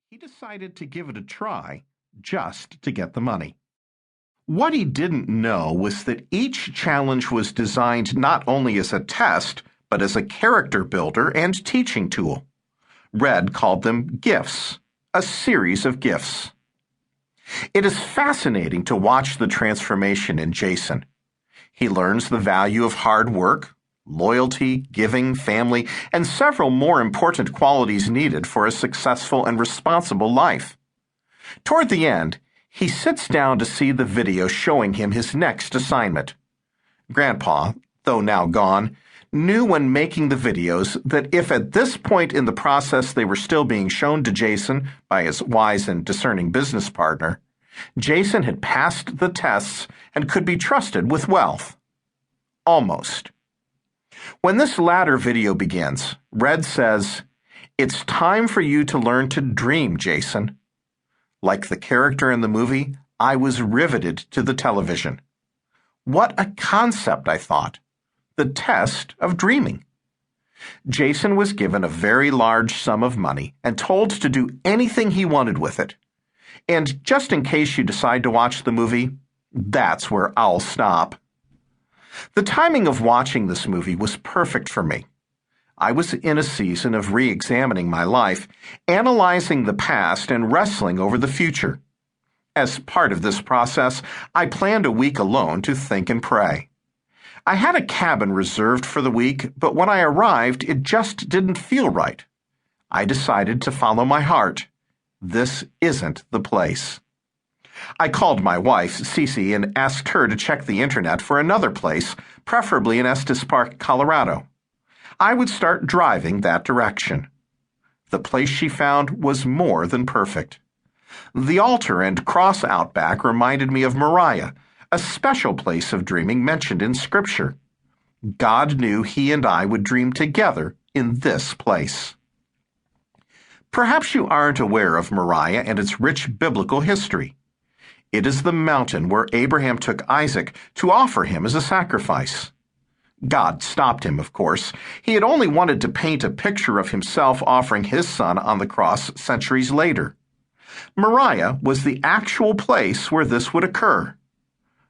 he decided to give it a try just to get the money. What he didn't know was that each challenge was designed not only as a test, but as a character builder and teaching tool. Red called them gifts, a series of gifts. It is fascinating to watch the transformation in Jason. He learns the value of hard work, loyalty, giving, family, and several more important qualities needed for a successful and responsible life. Toward the end, he sits down to see the video showing him his next assignment. Grandpa, though now gone, knew when making the videos that if at this point in the process they were still being shown to Jason by his wise and discerning business partner, Jason had passed the tests and could be trusted with wealth. Almost. When this latter video begins, Red says, "It's time for you to learn to dream, Jason." Like the character in the movie, I was riveted to the television. What a concept, I thought. The test of dreaming. Jason was given a very large sum of money and told to do anything he wanted with it. And just in case you decide to watch the movie, that's where I'll stop. The timing of watching this movie was perfect for me. I was in a season of re-examining my life, analyzing the past and wrestling over the future. As part of this process, I planned a week alone to think and pray. I had a cabin reserved for the week, but when I arrived, it just didn't feel right. I decided to follow my heart. This isn't the place. I called my wife, Cece, and asked her to check the internet for another place, preferably in Estes Park, Colorado. I would start driving that direction. The place she found was more than perfect. The altar and cross outback reminded me of Moriah, a special place of dreaming mentioned in Scripture. God knew he and I would dream together in this place. Perhaps you aren't aware of Moriah and its rich biblical history. It is the mountain where Abraham took Isaac to offer him as a sacrifice. God stopped him, of course. He had only wanted to paint a picture of himself offering his son on the cross centuries later. Moriah was the actual place where this would occur.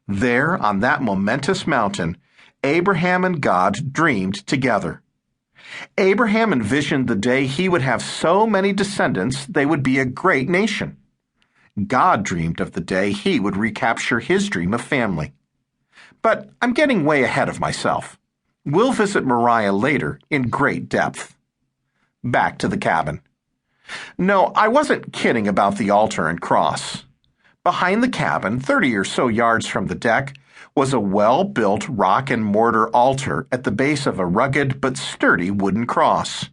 There, on that momentous mountain, Abraham and God dreamed together. Abraham envisioned the day he would have so many descendants they would be a great nation. God dreamed of the day he would recapture his dream of family. But I'm getting way ahead of myself. We'll visit Moriah later in great depth. Back to the cabin. No, I wasn't kidding about the altar and cross. Behind the cabin, 30 or so yards from the deck, was a well-built rock and mortar altar at the base of a rugged but sturdy wooden cross.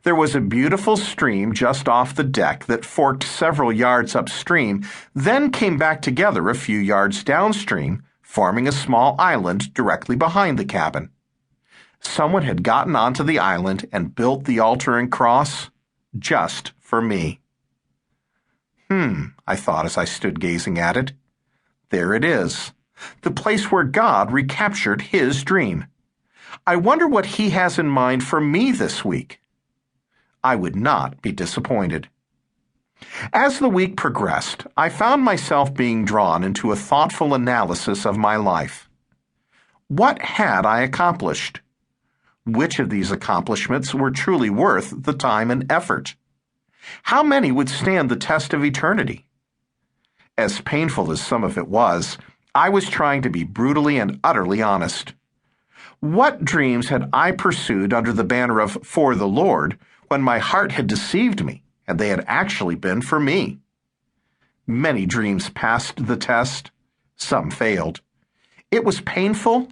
There was a beautiful stream just off the deck that forked several yards upstream, then came back together a few yards downstream, forming a small island directly behind the cabin. Someone had gotten onto the island and built the altar and cross just for me. I thought as I stood gazing at it. There it is, the place where God recaptured his dream. I wonder what he has in mind for me this week. I would not be disappointed. As the week progressed, I found myself being drawn into a thoughtful analysis of my life. What had I accomplished? Which of these accomplishments were truly worth the time and effort? How many would stand the test of eternity? As painful as some of it was, I was trying to be brutally and utterly honest. What dreams had I pursued under the banner of "for the Lord" when my heart had deceived me and they had actually been for me? Many dreams passed the test. Some failed. It was painful,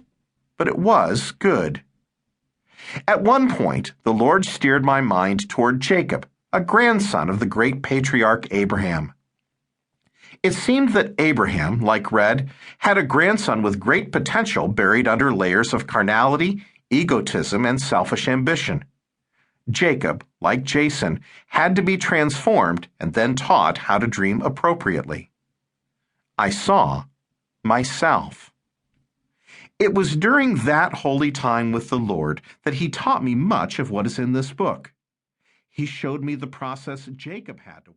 but it was good. At one point, the Lord steered my mind toward Jacob, a grandson of the great patriarch Abraham. It seemed that Abraham, like Red, had a grandson with great potential buried under layers of carnality, egotism, and selfish ambition. Jacob, like Jason, had to be transformed and then taught how to dream appropriately. I saw myself. It was during that holy time with the Lord that he taught me much of what is in this book. He showed me the process Jacob had to walk.